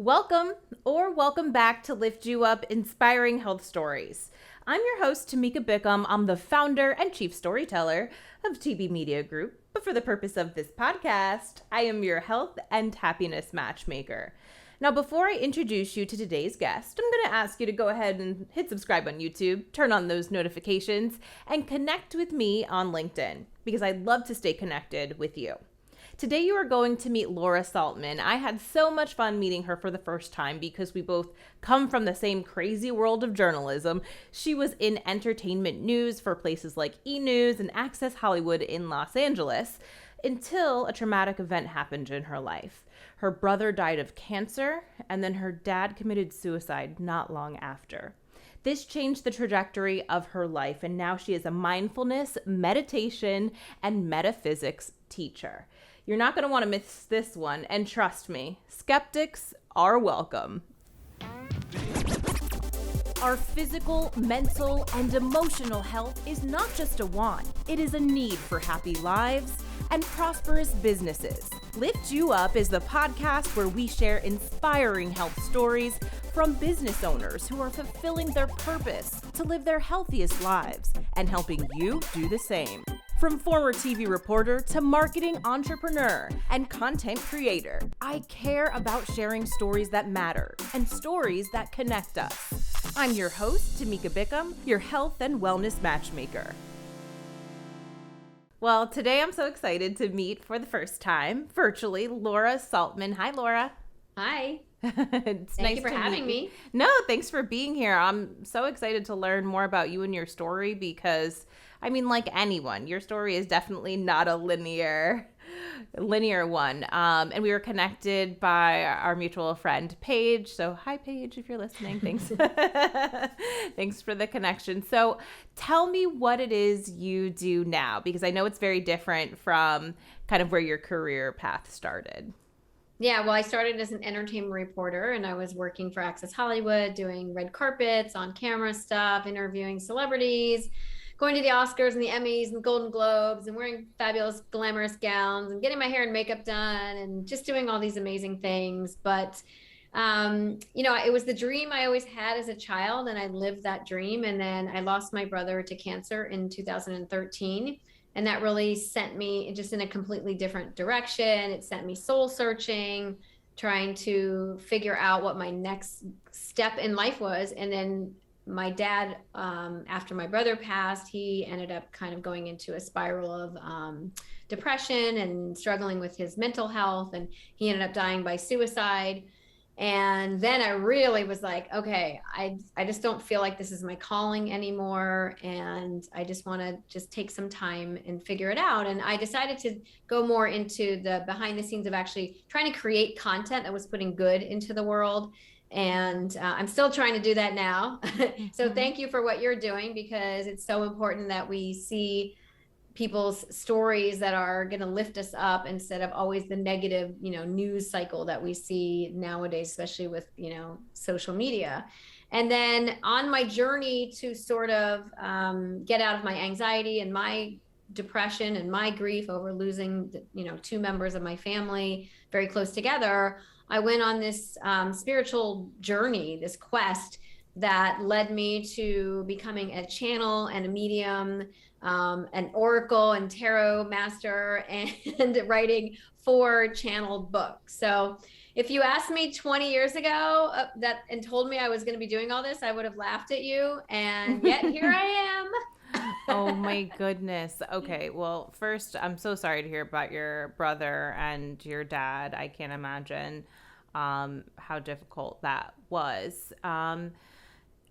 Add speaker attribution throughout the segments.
Speaker 1: Welcome back to Lift You Up Inspiring Health Stories. I'm your host, Tamika Bickham. I'm the founder and chief storyteller of TB Media Group. But for the purpose of this podcast, I am your health and happiness matchmaker. Now, before I introduce you to today's guest, I'm going to ask you to go ahead and hit subscribe on YouTube, turn on those notifications, and connect with me on LinkedIn, because I'd love to stay connected with you. Today you are going to meet Laura Saltman. I had so much fun meeting her for the first time because we both come from the same crazy world of journalism. She was in entertainment news for places like E! News and Access Hollywood in Los Angeles until a traumatic event happened in her life. Her brother died of cancer, and then her dad committed suicide not long after. This changed the trajectory of her life, and now she is a mindfulness, meditation, and metaphysics teacher. You're not going to want to miss this one, and trust me, skeptics are welcome. Our physical, mental, and emotional health is not just a want. It is a need for happy lives and prosperous businesses. Lift You Up is the podcast where we share inspiring health stories from business owners who are fulfilling their purpose to live their healthiest lives and helping you do the same. From former TV reporter to marketing entrepreneur and content creator, I care about sharing stories that matter and stories that connect us. I'm your host, Tamika Bickham, your health and wellness matchmaker. Well, today I'm so excited to meet for the first time, virtually, Laura Saltman. Hi, Laura.
Speaker 2: Hi.
Speaker 1: It's
Speaker 2: Thank
Speaker 1: nice
Speaker 2: you for
Speaker 1: to
Speaker 2: having
Speaker 1: meet you.
Speaker 2: me.
Speaker 1: No, thanks for being here. I'm so excited to learn more about you and your story because, I mean, like anyone, your story is definitely not a linear one. And we were connected by our mutual friend, Paige. So hi, Paige, if you're listening. Thanks. Thanks for the connection. So tell me what it is you do now, because I know it's very different from kind of where your career path started.
Speaker 2: Yeah, well, I started as an entertainment reporter and I was working for Access Hollywood, doing red carpets, on camera stuff, interviewing celebrities, going to the Oscars and the Emmys and Golden Globes and wearing fabulous glamorous gowns and getting my hair and makeup done and just doing all these amazing things. But, it was the dream I always had as a child, and I lived that dream. And then I lost my brother to cancer in 2013. And that really sent me just in a completely different direction. It sent me soul searching, trying to figure out what my next step in life was. And then my dad, after my brother passed, he ended up kind of going into a spiral of depression and struggling with his mental health. And he ended up dying by suicide. And then I really was like, okay, I just don't feel like this is my calling anymore. And I just want to just take some time and figure it out. And I decided to go more into the behind the scenes of actually trying to create content that was putting good into the world. And I'm still trying to do that now. So thank you for what you're doing, because it's so important that we see people's stories that are going to lift us up instead of always the negative, news cycle that we see nowadays, especially with, social media. And then on my journey to sort of get out of my anxiety and my depression and my grief over losing, two members of my family very close together, I went on this spiritual journey, this quest that led me to becoming a channel and a medium, an oracle and tarot master, and writing 4 channeled books. So if you asked me 20 years ago and told me I was going to be doing all this, I would have laughed at you. And yet here I am.
Speaker 1: Oh my goodness. Okay. Well, first, I'm so sorry to hear about your brother and your dad. I can't imagine how difficult that was.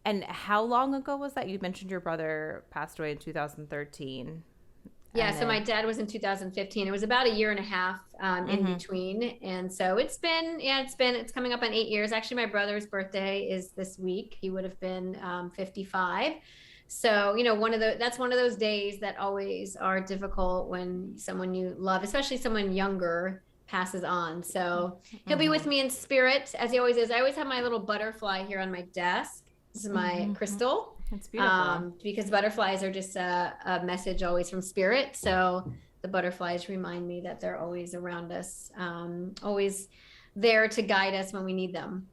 Speaker 1: And how long ago was that? You mentioned your brother passed away in 2013.
Speaker 2: Yeah, so my dad was in 2015. It was about a year and a half in between. And so it's coming up on 8 years. Actually, my brother's birthday is this week. He would have been 55. So, that's one of those days that always are difficult when someone you love, especially someone younger, passes on. So he'll be with me in spirit, as he always is. I always have my little butterfly here on my desk. This is my crystal.
Speaker 1: It's beautiful.
Speaker 2: Because butterflies are just a message always from spirit. So the butterflies remind me that they're always around us, always there to guide us when we need them.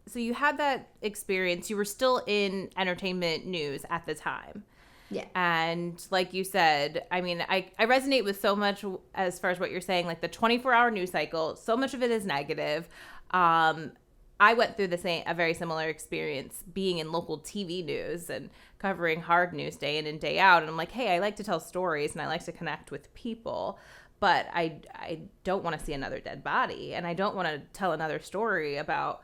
Speaker 1: So you had that experience. You were still in entertainment news at the time.
Speaker 2: Yeah.
Speaker 1: And like you said, I mean, I resonate with so much as far as what you're saying, like the 24-hour news cycle, so much of it is negative. I went through a very similar experience being in local TV news and covering hard news day in and day out. And I'm like, hey, I like to tell stories and I like to connect with people, but I don't want to see another dead body. And I don't want to tell another story about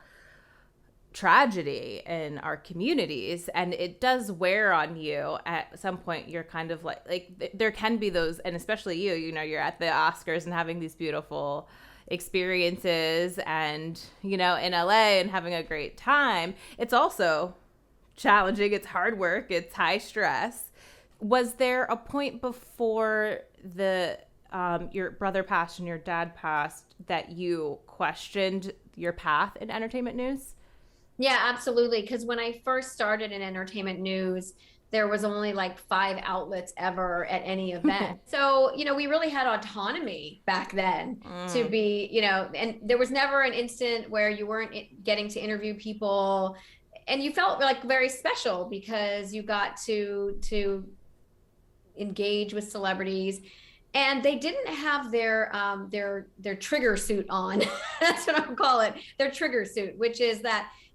Speaker 1: tragedy in our communities, and it does wear on you at some point. You're kind of like there can be those, and especially you know, you're at the Oscars and having these beautiful experiences and, you know, in LA and having a great time. It's also challenging, it's hard work, it's high stress. Was there a point before the your brother passed and your dad passed that you questioned your path in entertainment news?
Speaker 2: Yeah, absolutely. Because when I first started in entertainment news, there was only like 5 outlets ever at any event. So, you know, we really had autonomy back then to be, you know, and there was never an instant where you weren't getting to interview people and you felt like very special because you got to engage with celebrities. And they didn't have their trigger suit on. That's what I'll call it. Their trigger suit, which is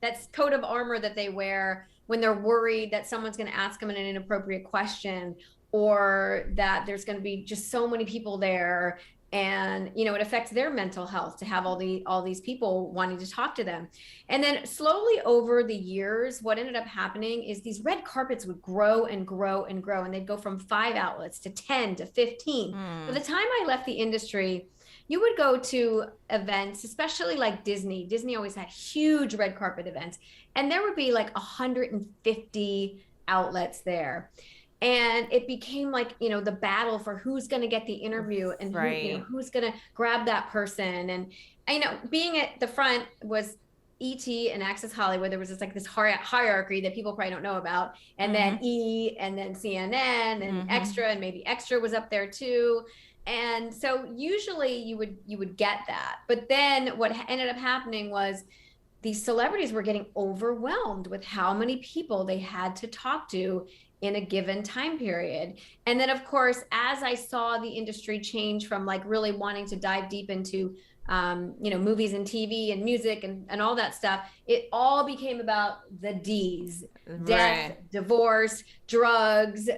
Speaker 2: that's coat of armor that they wear when they're worried that someone's going to ask them an inappropriate question, or that there's going to be just so many people there, and you know, it affects their mental health to have all these people wanting to talk to them. And then slowly over the years, what ended up happening is these red carpets would grow and grow and grow, and they'd go from 5 outlets to 10 to 15. By the time I left the industry, you would go to events, especially like Disney. Disney always had huge red carpet events, and there would be like 150 outlets there. And it became like, you know, the battle for who's going to get the interview and who, you know, who's going to grab that person. And, you know, being at the front was ET and Access Hollywood. There was this hierarchy that people probably don't know about. And then E, and then CNN and Extra, and maybe Extra was up there too. And so usually you would get that. But then what ended up happening was these celebrities were getting overwhelmed with how many people they had to talk to in a given time period. And then of course, as I saw the industry change from like really wanting to dive deep into you know, movies and TV and music and all that stuff, it all became about the D's: death, divorce, drugs,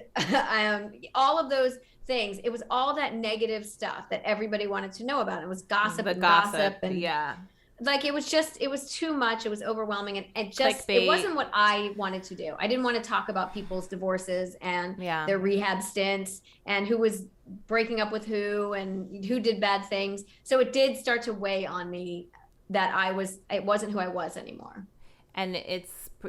Speaker 2: all of those things. It was all that negative stuff that everybody wanted to know about. It was gossip and gossip and like it was too much. It was overwhelming, and it just Clickbait. It wasn't what I wanted to do. I didn't want to talk about people's divorces and their rehab stints and who was breaking up with who and who did bad things. So it did start to weigh on me that it wasn't who I was anymore.
Speaker 1: And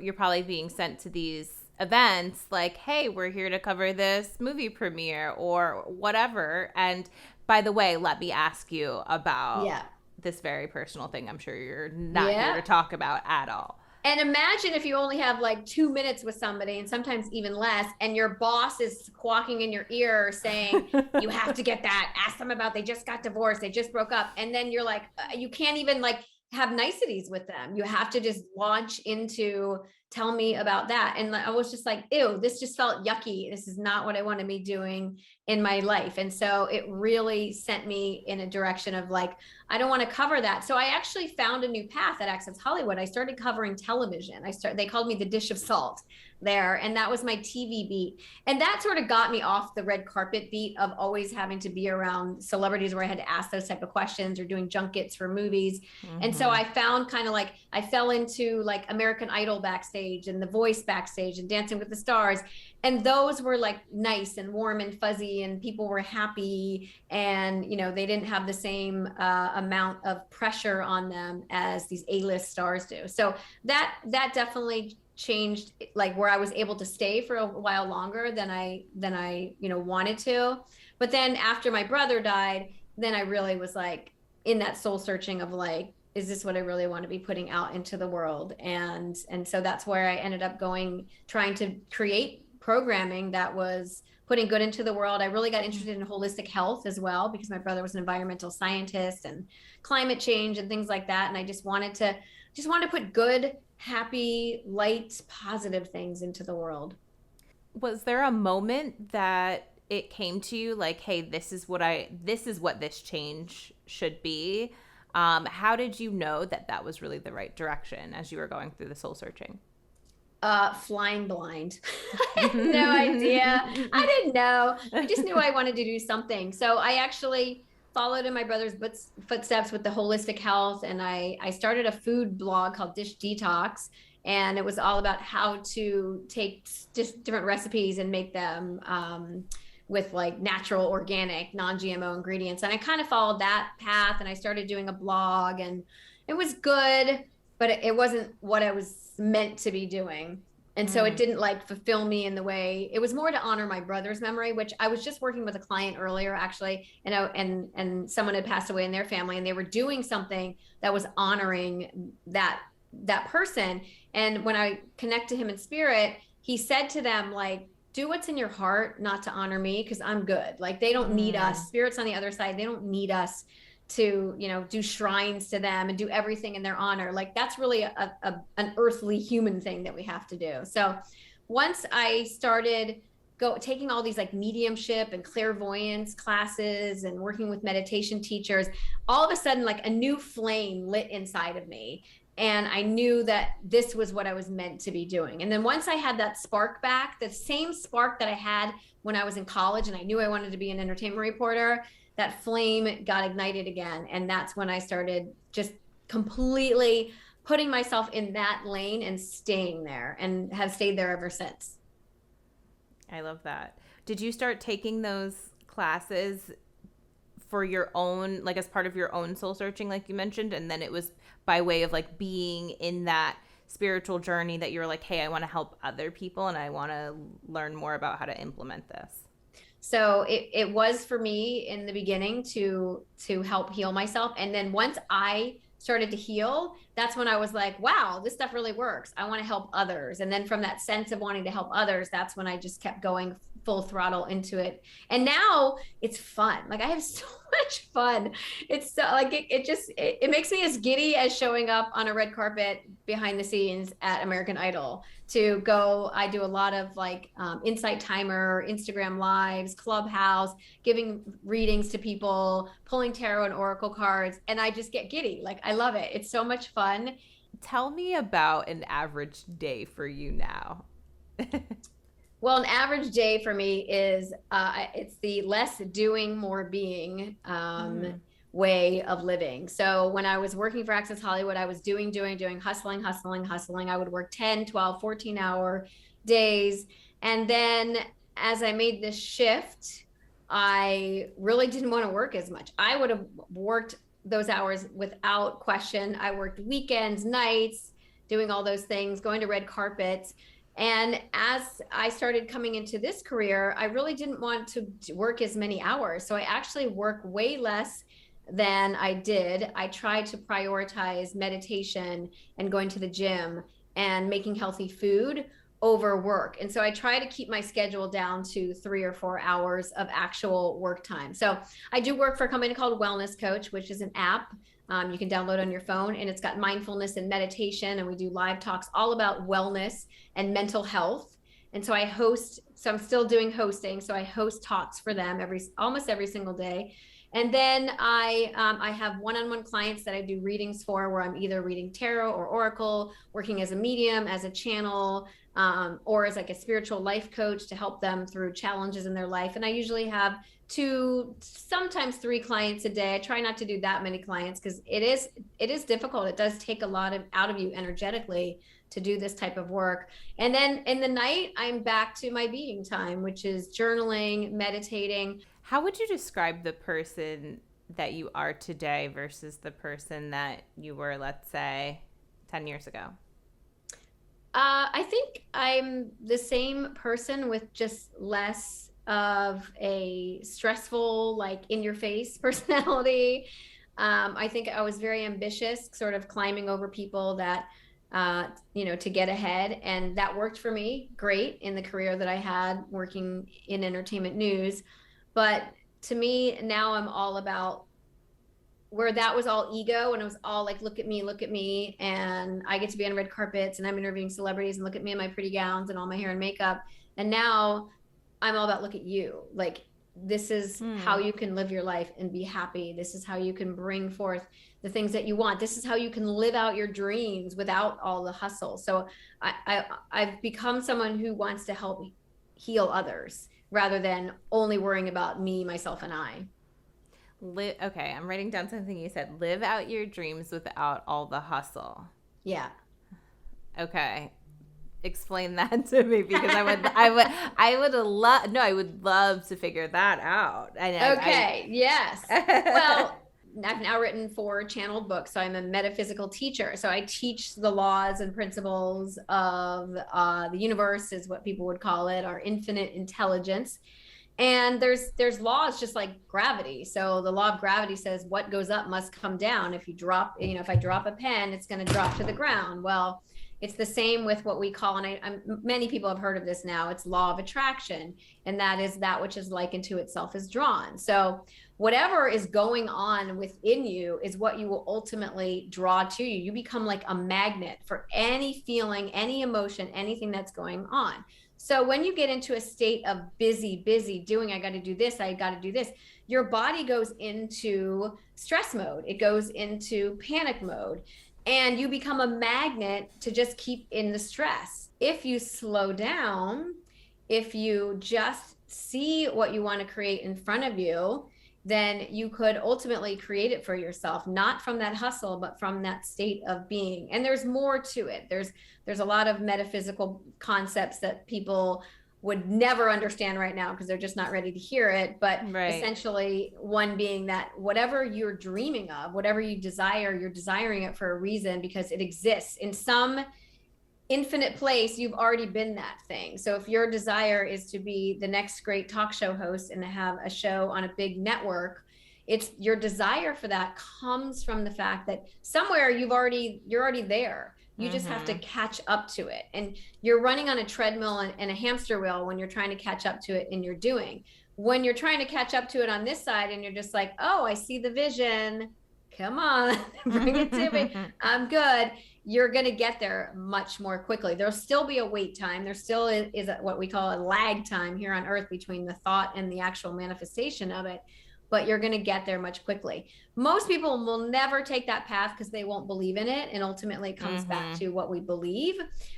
Speaker 1: you're probably being sent to these events like, hey, we're here to cover this movie premiere or whatever. And by the way, let me ask you about this very personal thing I'm sure you're not here to talk about at all.
Speaker 2: And imagine if you only have like 2 minutes with somebody, and sometimes even less, and your boss is squawking in your ear saying, you have to get that, ask them about, they just got divorced, they just broke up. And then you're like, you can't even like have niceties with them. You have to just launch into, tell me about that. And I was just like, ew, this just felt yucky. This is not what I want to be doing in my life. And so it really sent me in a direction of like, I don't want to cover that. So I actually found a new path at Access Hollywood. I started covering television. They called me the dish of salt there. And that was my TV beat. And that sort of got me off the red carpet beat of always having to be around celebrities where I had to ask those type of questions or doing junkets for movies. And so I found kind of like, I fell into like American Idol backstage and The Voice backstage and Dancing with the Stars. And those were like nice and warm and fuzzy, and people were happy, and you know, they didn't have the same amount of pressure on them as these A-list stars do. So that definitely changed, like where I was able to stay for a while longer than I you know, wanted to. But then after my brother died, then I really was like in that soul searching of like, is this what I really want to be putting out into the world? And so that's where I ended up trying to create programming that was putting good into the world. I really got interested in holistic health as well, because my brother was an environmental scientist and climate change and things like that. And I just wanted to put good, happy, light, positive things into the world.
Speaker 1: Was there a moment that it came to you like, hey, this is what this change should be? How did you know that that was really the right direction as you were going through the soul searching?
Speaker 2: Flying blind. I had no idea. I didn't know. I just knew I wanted to do something. So I actually followed in my brother's footsteps with the holistic health. And I started a food blog called Dish Detox. And it was all about how to take just different recipes and make them with like natural, organic, non-GMO ingredients. And I kind of followed that path, and I started doing a blog, and it was good, but it wasn't what I was meant to be doing. And so it didn't like fulfill me in the way. It was more to honor my brother's memory, which I was just working with a client earlier, actually, and someone had passed away in their family, and they were doing something that was honoring that person. And when I connect to him in spirit, he said to them, like, do what's in your heart, not to honor me, because I'm good. Like, they don't need us. Spirits on the other side, they don't need us to, you know, do shrines to them and do everything in their honor. Like, that's really an earthly human thing that we have to do. So once I started taking all these like mediumship and clairvoyance classes and working with meditation teachers, all of a sudden like a new flame lit inside of me. And I knew that this was what I was meant to be doing. And then once I had that spark back, the same spark that I had when I was in college, and I knew I wanted to be an entertainment reporter, that flame got ignited again. And that's when I started just completely putting myself in that lane and staying there, and have stayed there ever since.
Speaker 1: I love that. Did you start taking those classes for your own, like as part of your own soul searching, like you mentioned, and then it was by way of like being in that spiritual journey that you were like, hey, I want to help other people and I want to learn more about how to implement this?
Speaker 2: So it was for me in the beginning to help heal myself. And then once I started to heal, that's when I was like, wow, this stuff really works. I want to help others. And then from that sense of wanting to help others, that's when I just kept going full throttle into it. And now it's fun. Like, I have so much fun. It's so like, it makes me as giddy as showing up on a red carpet behind the scenes at American Idol. To go, I do a lot of like Insight Timer, Instagram Lives, Clubhouse, giving readings to people, pulling tarot and oracle cards, and I just get giddy. Like, I love it. It's so much fun.
Speaker 1: Tell me about an average day for you now.
Speaker 2: Well, an average day for me is it's the less doing, more being way of living. So when I was working for Access Hollywood, I was doing, hustling. I would work 10, 12, 14-hour days. And then as I made this shift, I really didn't want to work as much. I would have worked those hours without question. I worked weekends, nights, doing all those things, going to red carpets. And as I started coming into this career, I really didn't want to work as many hours. So I actually work way less than I did. I tried to prioritize meditation and going to the gym and making healthy food over work. And so I try to keep my schedule down to 3 or 4 hours of actual work time. So I do work for a company called Wellness Coach, which is an app you can download on your phone, and it's got mindfulness and meditation, and we do live talks all about wellness and mental health. And so I host, so I'm still doing hosting. So I host talks for them almost every single day. And then I have one-on-one clients that I do readings for, where I'm either reading tarot or oracle, working as a medium, as a channel, or as like a spiritual life coach to help them through challenges in their life. And I usually have 2, sometimes 3 clients a day. I try not to do that many clients because it is difficult. It does take a lot out of you energetically to do this type of work. And then in the night, I'm back to my being time, which is journaling, meditating.
Speaker 1: How would you describe the person that you are today versus the person that you were, let's say, 10 years ago?
Speaker 2: I think I'm the same person with just less of a stressful, like in your face personality. I think I was very ambitious, sort of climbing over people that to get ahead. And that worked for me great in the career that I had working in entertainment news. But to me, now I'm all about where that was all ego and it was all like, look at me. And I get to be on red carpets and I'm interviewing celebrities and look at me in my pretty gowns and all my hair and makeup. And now I'm all about, look at you. Like, this is how you can live your life and be happy. This is how you can bring forth the things that you want. This is how you can live out your dreams without all the hustle. So I've become someone who wants to help heal others rather than only worrying about me, myself, and I.
Speaker 1: Okay, I'm writing down something you said. Live out your dreams without all the hustle.
Speaker 2: Yeah.
Speaker 1: Okay. Explain that to me, because I would love to figure that out.
Speaker 2: Yes. Well, I've now written 4 channeled books. So I'm a metaphysical teacher. So I teach the laws and principles of the universe, is what people would call it, our infinite intelligence. And there's laws just like gravity. So the law of gravity says what goes up must come down. If I drop a pen, it's going to drop to the ground. Well, it's the same with what we call, and many people have heard of this now, it's law of attraction. And that is that which is likened to itself is drawn. So whatever is going on within you is what you will ultimately draw to you. You become like a magnet for any feeling, any emotion, anything that's going on. So when you get into a state of busy doing, I got to do this, your body goes into stress mode. It goes into panic mode, and you become a magnet to just keep in the stress. If you slow down, if you just see what you want to create in front of you, then you could ultimately create it for yourself, not from that hustle, but from that state of being. And there's more to it. There's a lot of metaphysical concepts that people would never understand right now because they're just not ready to hear it. But essentially, one being that whatever you're dreaming of, whatever you desire, you're desiring it for a reason, because it exists in some infinite place. You've already been that thing. So if your desire is to be the next great talk show host and to have a show on a big network, it's your desire for that comes from the fact that somewhere you're already there. You just have to catch up to it. And you're running on a treadmill and a hamster wheel when you're trying to catch up to it in your doing. When you're trying to catch up to it on this side and you're just like, oh, I see the vision. Come on, bring it to me. I'm good. You're going to get there much more quickly. There'll still be a wait time. There still is what we call a lag time here on Earth between the thought and the actual manifestation of it. But you're going to get there much quickly. Most people will never take that path because they won't believe in it. And ultimately it comes back to what we believe.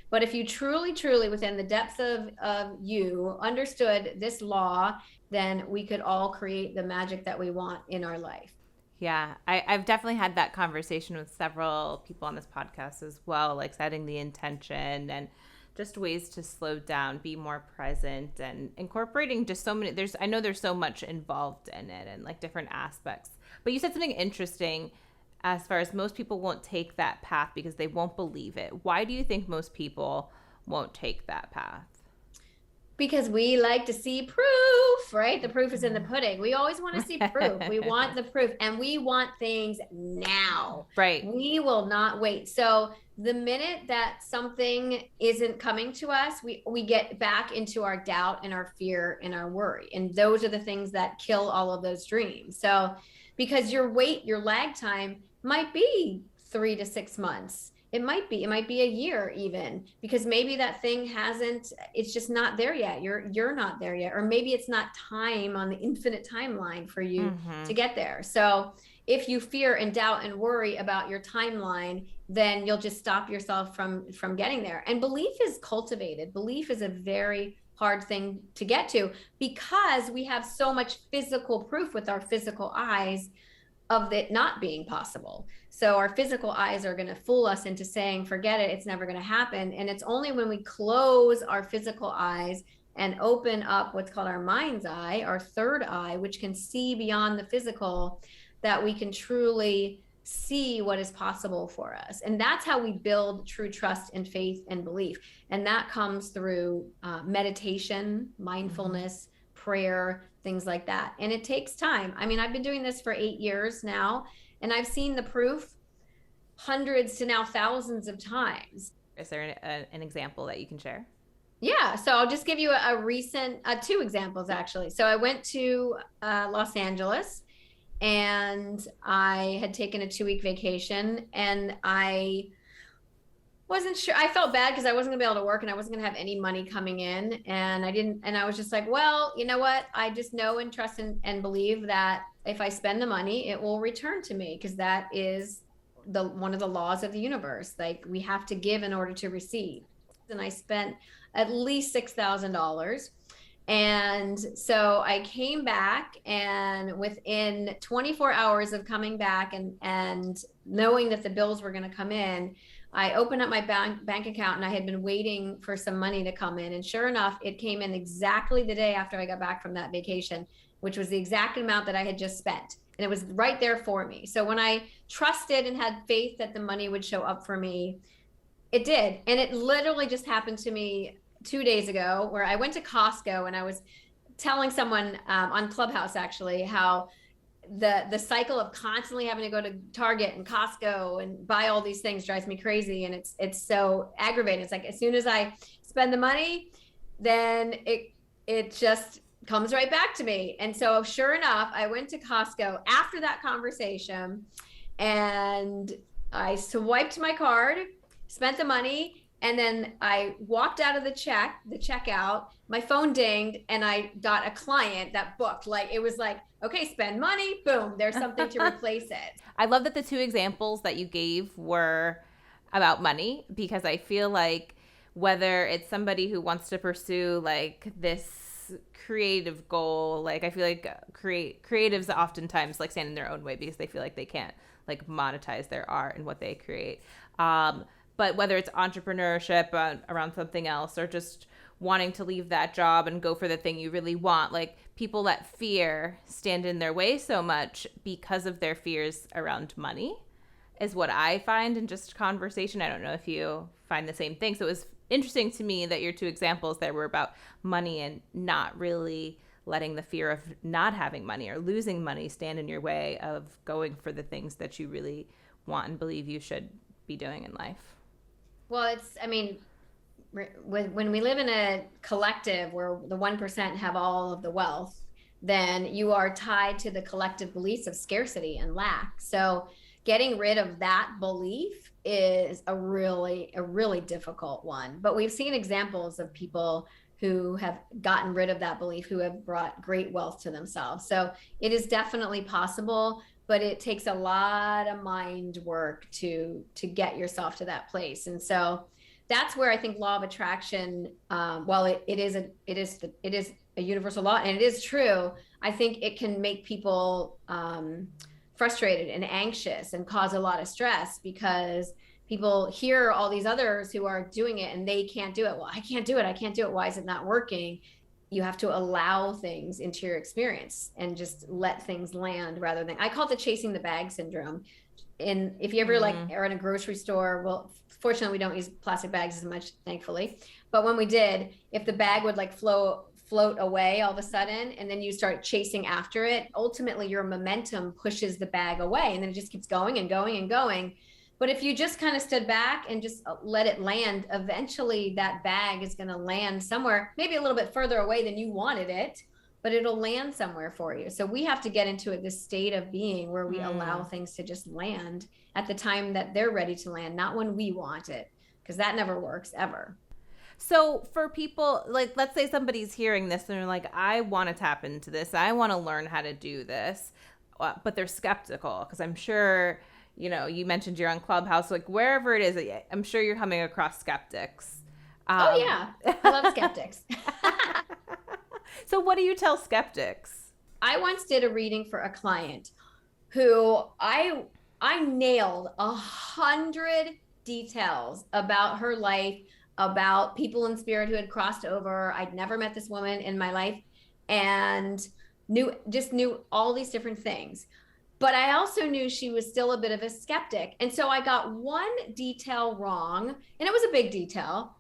Speaker 2: But if you truly, within the depths of you understood this law, then we could all create the magic that we want in our life.
Speaker 1: Yeah, I've definitely had that conversation with several people on this podcast as well, like setting the intention and just ways to slow down, be more present, and incorporating just so many. I know there's so much involved in it and like different aspects. But you said something interesting as far as most people won't take that path because they won't believe it. Why do you think most people won't take that path?
Speaker 2: Because we like to see proof, right? The proof is in the pudding. We always want to see proof. We want the proof, and we want things now.
Speaker 1: Right.
Speaker 2: We will not wait. So the minute that something isn't coming to us, we get back into our doubt and our fear and our worry. And those are the things that kill all of those dreams. So because your lag time might be 3 to 6 months. It might be a year even, because maybe that thing it's just not there yet. You're not there yet. Or maybe it's not time on the infinite timeline for you to get there. So if you fear and doubt and worry about your timeline, then you'll just stop yourself from getting there. And belief is cultivated. Belief is a very hard thing to get to because we have so much physical proof with our physical eyes of it not being possible. So our physical eyes are going to fool us into saying, forget it, it's never going to happen. And it's only when we close our physical eyes and open up what's called our mind's eye, our third eye, which can see beyond the physical, that we can truly see what is possible for us. And that's how we build true trust and faith and belief. And that comes through meditation, mindfulness, prayer, things like that. And it takes time. I mean, I've been doing this for 8 years now, and I've seen the proof hundreds to now thousands of times.
Speaker 1: Is there an example that you can share?
Speaker 2: Yeah, so I'll just give you a recent, two examples actually. So I went to Los Angeles, and I had taken a 2-week vacation, and I wasn't sure. I felt bad because I wasn't gonna be able to work, and I wasn't gonna have any money coming in. And I was just like, well, you know what? I just know and trust and believe that if I spend the money, it will return to me, because that is one of the laws of the universe. Like, we have to give in order to receive. And I spent at least $6,000. And so I came back, and within 24 hours of coming back and knowing that the bills were going to come in, I opened up my bank account, and I had been waiting for some money to come in. And sure enough, it came in exactly the day after I got back from that vacation, which was the exact amount that I had just spent. And it was right there for me. So when I trusted and had faith that the money would show up for me, it did. And it literally just happened to me 2 days ago, where I went to Costco, and I was telling someone on Clubhouse actually how the cycle of constantly having to go to Target and Costco and buy all these things drives me crazy. And it's so aggravating. It's like, as soon as I spend the money, then it just comes right back to me. And so sure enough, I went to Costco after that conversation, and I swiped my card, spent the money, and then I walked out of the checkout, my phone dinged, and I got a client that booked. Like, it was like, okay, spend money, boom, there's something to replace it.
Speaker 1: I love that the 2 examples that you gave were about money, because I feel like whether it's somebody who wants to pursue like this creative goal, like I feel like creatives oftentimes like stand in their own way because they feel like they can't like monetize their art and what they create. But whether it's entrepreneurship around something else, or just wanting to leave that job and go for the thing you really want, like people let fear stand in their way so much because of their fears around money is what I find in just conversation. I don't know if you find the same thing. So it was interesting to me that your 2 examples there were about money and not really letting the fear of not having money or losing money stand in your way of going for the things that you really want and believe you should be doing in life.
Speaker 2: Well, when we live in a collective where the 1% have all of the wealth, then you are tied to the collective beliefs of scarcity and lack. So getting rid of that belief is a really difficult one. But we've seen examples of people who have gotten rid of that belief, who have brought great wealth to themselves. So it is definitely possible, but it takes a lot of mind work to get yourself to that place. And so that's where I think law of attraction, while it is a universal law and it is true, I think it can make people frustrated and anxious and cause a lot of stress, because people hear all these others who are doing it and they can't do it. Well, I can't do it. Why is it not working? You have to allow things into your experience and just let things land, rather than, I call it the chasing the bag syndrome. And if you ever like are in a grocery store, well, fortunately we don't use plastic bags as much, thankfully. But when we did, if the bag would like float away all of a sudden, and then you start chasing after it, ultimately your momentum pushes the bag away, and then it just keeps going and going and going. But if you just kind of stood back and just let it land, eventually that bag is going to land somewhere, maybe a little bit further away than you wanted it, but it'll land somewhere for you. So we have to get into this state of being where we allow things to just land at the time that they're ready to land, not when we want it, because that never works ever.
Speaker 1: So for people, like, let's say somebody's hearing this and they're like, I want to tap into this, I want to learn how to do this, but they're skeptical, because I'm sure, you know, you mentioned you're on Clubhouse, like wherever it is, I'm sure you're coming across skeptics.
Speaker 2: Oh yeah, I love skeptics.
Speaker 1: So what do you tell skeptics?
Speaker 2: I once did a reading for a client who I nailed 100 details about her life, about people in spirit who had crossed over. I'd never met this woman in my life, and knew all these different things. But I also knew she was still a bit of a skeptic. And so I got one detail wrong, and it was a big detail.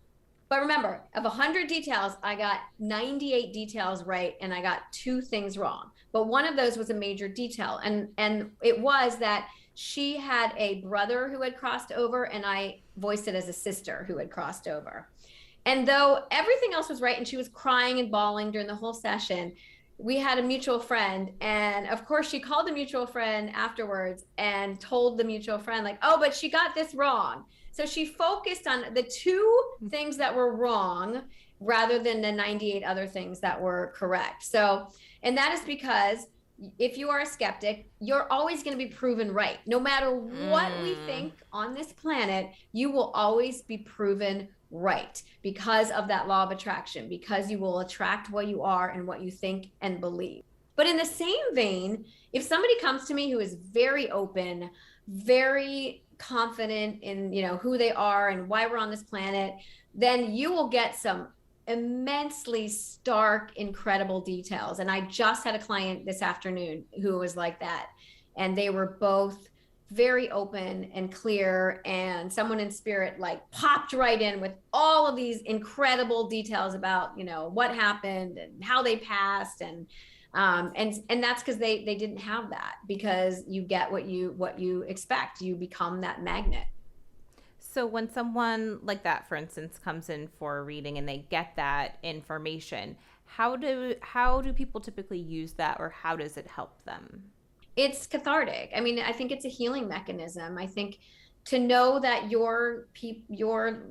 Speaker 2: But remember, of 100 details, I got 98 details right, and I got 2 things wrong. But one of those was a major detail. And it was that she had a brother who had crossed over, and I voiced it as a sister who had crossed over. And though everything else was right and she was crying and bawling during the whole session, we had a mutual friend. And of course, she called the mutual friend afterwards and told the mutual friend, like, oh, but she got this wrong. So she focused on the two things that were wrong rather than the 98 other things that were correct. So, and that is because if you are a skeptic, you're always going to be proven right. No matter what we think on this planet, you will always be proven right because of that law of attraction, because you will attract what you are and what you think and believe. But in the same vein, if somebody comes to me who is very open, very confident in, you know, who they are and why we're on this planet, then you will get some immensely stark, incredible details. And I just had a client this afternoon who was like that. And they were both very open and clear, and someone in spirit like popped right in with all of these incredible details about, you know, what happened and how they passed. And that's because they didn't have that, because you get what you expect. You become that magnet.
Speaker 1: So when someone like that, for instance, comes in for a reading and they get that information, how do people typically use that, or how does it help them?
Speaker 2: It's cathartic. I mean, I think it's a healing mechanism. I think to know that your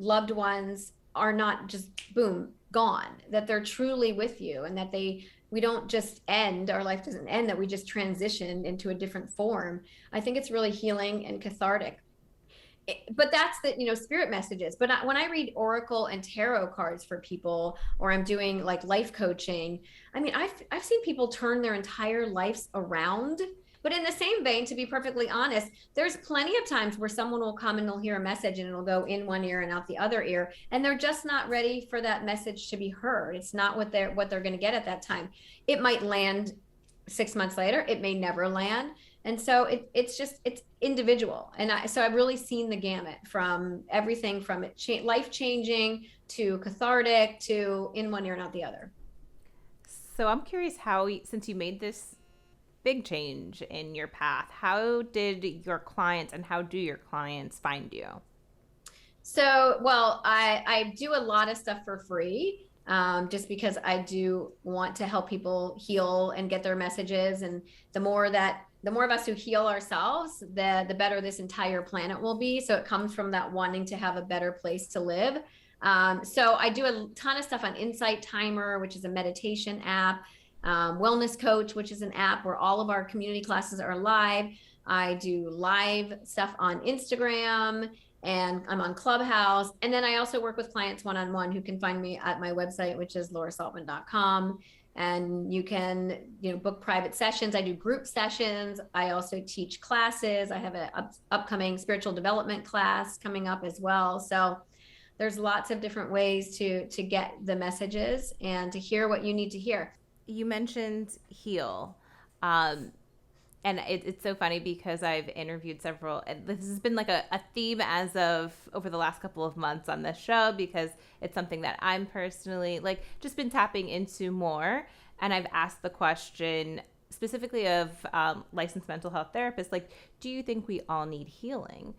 Speaker 2: loved ones are not just boom gone, that they're truly with you, and that we don't just end, our life doesn't end, that we just transition into a different form. I think it's really healing and cathartic. But that's the, you know, spirit messages. But when I read oracle and tarot cards for people, or I'm doing like life coaching, I mean, I've seen people turn their entire lives around. But in the same vein, to be perfectly honest, there's plenty of times where someone will come and they'll hear a message and it'll go in one ear and out the other ear, and they're just not ready for that message to be heard. It's not what they're going to get at that time. It might land 6 months later. It may never land. And so it's individual. And so I've really seen the gamut from everything from life changing to cathartic to in one ear and out the other.
Speaker 1: So I'm curious how, since you made this big change in your path, how did your clients and how do your clients find you?
Speaker 2: So, well, I do a lot of stuff for free. Just because I do want to help people heal and get their messages. And the more of us who heal ourselves, the better this entire planet will be. So it comes from that wanting to have a better place to live. So I do a ton of stuff on Insight Timer, which is a meditation app, Wellness Coach, which is an app where all of our community classes are live. I do live stuff on Instagram, and I'm on Clubhouse. And then I also work with clients one-on-one, who can find me at my website, which is laurasaltman.com. And you can, you know, book private sessions. I do group sessions. I also teach classes. I have an upcoming spiritual development class coming up as well. So there's lots of different ways to get the messages and to hear what you need to hear.
Speaker 1: You mentioned heal. And it's so funny because I've interviewed several, and this has been like a theme as of over the last couple of months on this show, because it's something that I'm personally like just been tapping into more. And I've asked the question specifically of licensed mental health therapists, like, do you think we all need healing?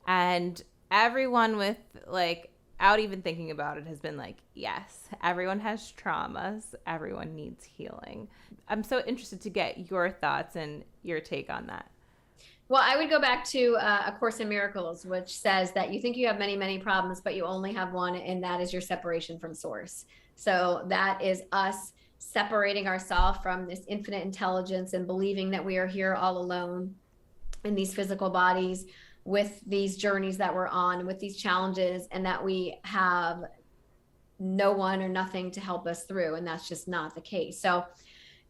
Speaker 1: And everyone with like, out even thinking about it, has been like, yes, everyone has traumas. Everyone needs healing. I'm so interested to get your thoughts and your take on that.
Speaker 2: Well, I would go back to A Course in Miracles, which says that you think you have many, many problems, but you only have one, and that is your separation from source. So that is us separating ourselves from this infinite intelligence and believing that we are here all alone in these physical bodies, with these journeys that we're on, with these challenges, and that we have no one or nothing to help us through. And that's just not the case. So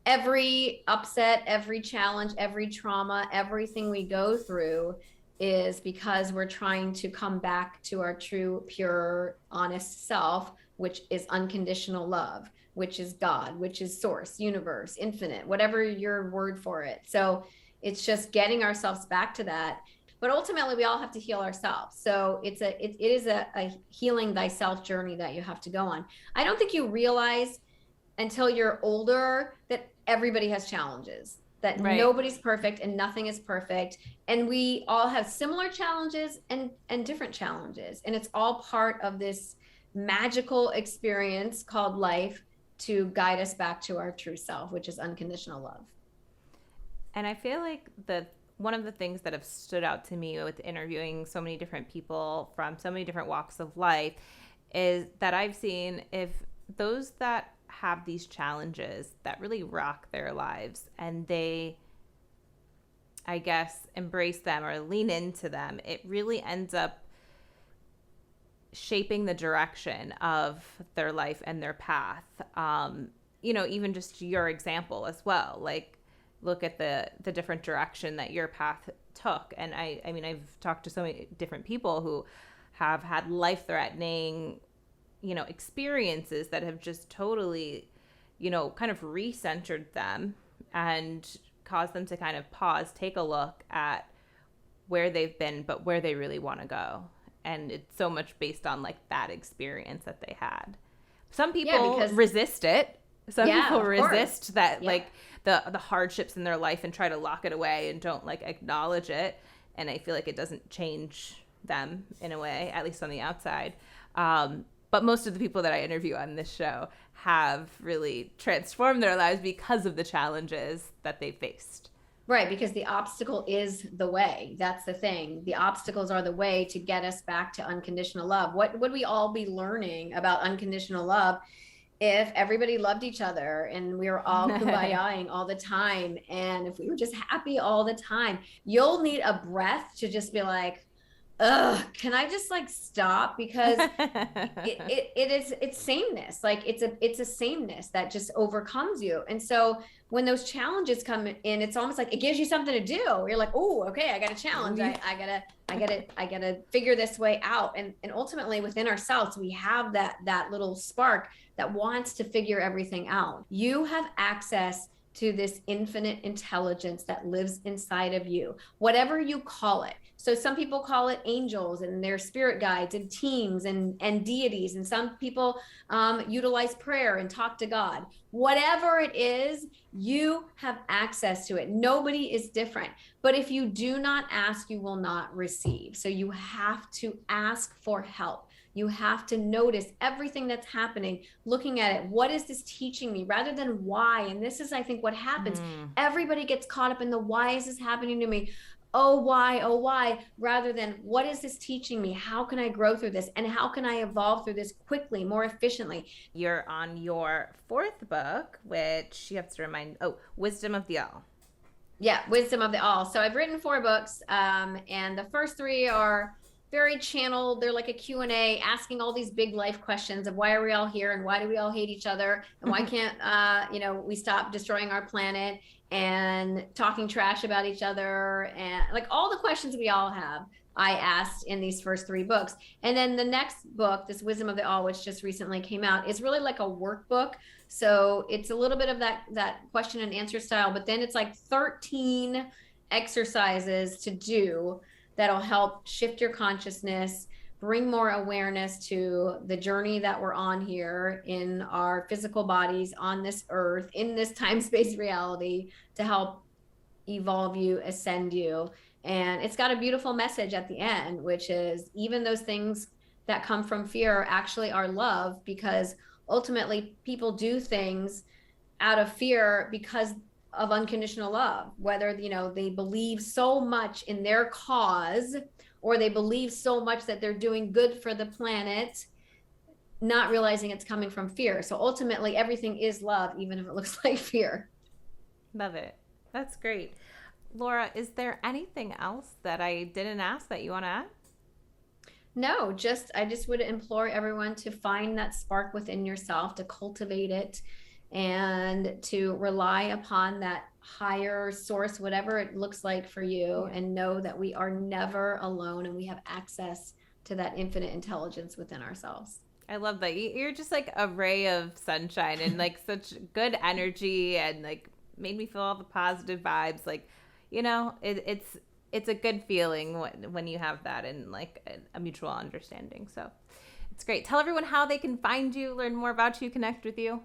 Speaker 2: every upset, every challenge, every trauma, everything we go through is because we're trying to come back to our true, pure, honest self, which is unconditional love, which is God, which is source, universe, infinite, whatever your word for it. So it's just getting ourselves back to that. But ultimately, we all have to heal ourselves. So it is a healing thyself journey that you have to go on. I don't think you realize until you're older that everybody has challenges. that
Speaker 1: Right.
Speaker 2: nobody's perfect and nothing is perfect. And we all have similar challenges and different challenges. And it's all part of this magical experience called life to guide us back to our true self, which is unconditional love.
Speaker 1: And I feel like one of the things that have stood out to me with interviewing so many different people from so many different walks of life is that I've seen if those that have these challenges that really rock their lives and they, I guess, embrace them or lean into them, it really ends up shaping the direction of their life and their path. Even just your example as well. Like, look at the different direction that your path took. And I mean, I've talked to so many different people who have had life-threatening, experiences that have just totally, kind of recentered them and caused them to kind of pause, take a look at where they've been, but where they really want to go. And it's so much based on like that experience that they had. Some people resist it. Some people resist that, like the hardships in their life and try to lock it away and don't like acknowledge it. And I feel like it doesn't change them in a way, at least on the outside. But most of the people that I interview on this show have really transformed their lives because of the challenges that they faced.
Speaker 2: Right, because the obstacle is the way. That's the thing. The obstacles are the way to get us back to unconditional love. What would we all be learning about unconditional love if everybody loved each other and we were all kumbaya-ing all the time, and if we were just happy all the time? You'll need a breath to just be like, ugh, can I just like stop? Because it's sameness. Like it's a sameness that just overcomes you. And so when those challenges come in, it's almost like it gives you something to do. You're like, oh, okay, I got a challenge. I gotta figure this way out. And ultimately within ourselves, we have that little spark that wants to figure everything out. You have access to this infinite intelligence that lives inside of you, whatever you call it. So some people call it angels and their spirit guides and teams and deities. And some people utilize prayer and talk to God. Whatever it is, you have access to it. Nobody is different. But if you do not ask, you will not receive. So you have to ask for help. You have to notice everything that's happening, looking at it. What is this teaching me rather than why? And this is, I think, what happens. Everybody gets caught up in the why is this happening to me? Oh, why, rather than what is this teaching me? How can I grow through this? And how can I evolve through this quickly, more efficiently?
Speaker 1: You're on your fourth book, which you have to remind, Wisdom of the All.
Speaker 2: Yeah, Wisdom of the All. So I've written 4 books, and the first 3 are very channeled. They're like a Q&A, asking all these big life questions of why are we all here and why do we all hate each other and why can't we stop destroying our planet and talking trash about each other, and like all the questions we all have, I asked in these first 3 books. And then the next book, this Wisdom of the All, which just recently came out, is really like a workbook. So it's a little bit of that question and answer style, but then it's like 13 exercises to do that'll help shift your consciousness, bring more awareness to the journey that we're on here in our physical bodies on this earth, in this time-space reality, to help evolve you, ascend you. And it's got a beautiful message at the end, which is even those things that come from fear actually are love, because ultimately people do things out of fear because of unconditional love, whether they believe so much in their cause or they believe so much that they're doing good for the planet, not realizing it's coming from fear. So ultimately everything is love, even if it looks like fear.
Speaker 1: Love it. That's great. Laura, is there anything else that I didn't ask that you want to add?
Speaker 2: No, I just would implore everyone to find that spark within yourself, to cultivate it, and to rely upon that higher source, whatever it looks like for you, and know that we are never alone and we have access to that infinite intelligence within ourselves.
Speaker 1: I love that. You're just like a ray of sunshine and like such good energy, and like made me feel all the positive vibes. Like, it's a good feeling when you have that and like a mutual understanding. So it's great. Tell everyone how they can find you, learn more about you, connect with you.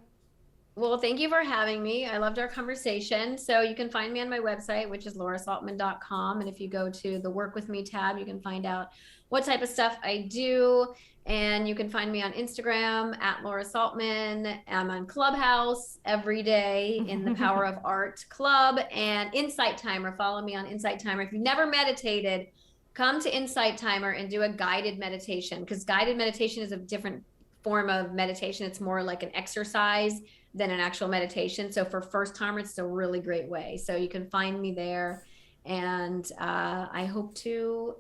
Speaker 2: Well, thank you for having me. I loved our conversation. So you can find me on my website, which is laurasaltman.com. And if you go to the Work With Me tab, you can find out what type of stuff I do. And you can find me on Instagram at Laura Saltman. I'm on Clubhouse every day in the Power of Art Club, and Insight Timer. Follow me on Insight Timer. If you've never meditated, come to Insight Timer and do a guided meditation, because guided meditation is a different form of meditation. It's more like an exercise than an actual meditation. So for first timers, it's a really great way. So you can find me there, and I hope to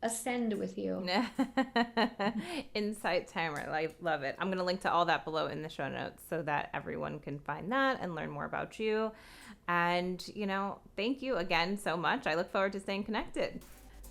Speaker 2: ascend with you.
Speaker 1: Insight Timer. I love it. I'm going to link to all that below in the show notes so that everyone can find that and learn more about you. And, thank you again so much. I look forward to staying connected.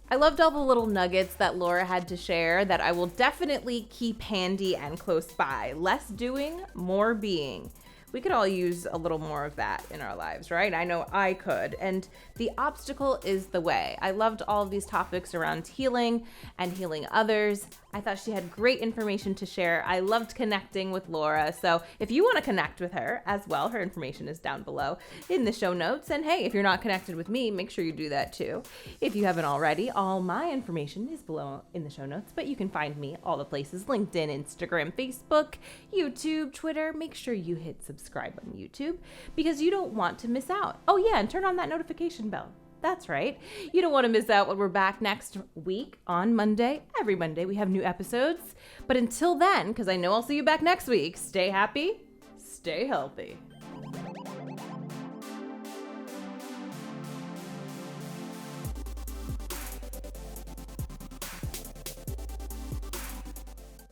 Speaker 1: I loved all the little nuggets that Laura had to share that I will definitely keep handy and close by. Less doing, more being. We could all use a little more of that in our lives, right? I know I could. And the obstacle is the way. I loved all of these topics around healing and healing others. I thought she had great information to share. I loved connecting with Laura. So if you want to connect with her as well, her information is down below in the show notes. And hey, if you're not connected with me, make sure you do that too. If you haven't already, all my information is below in the show notes, but you can find me all the places: LinkedIn, Instagram, Facebook, YouTube, Twitter. Make sure you hit subscribe on YouTube because you don't want to miss out. Oh yeah, and turn on that notification bell. That's right. You don't want to miss out when we're back next week on Monday. Every Monday we have new episodes. But until then, because I know I'll see you back next week, stay happy, stay healthy.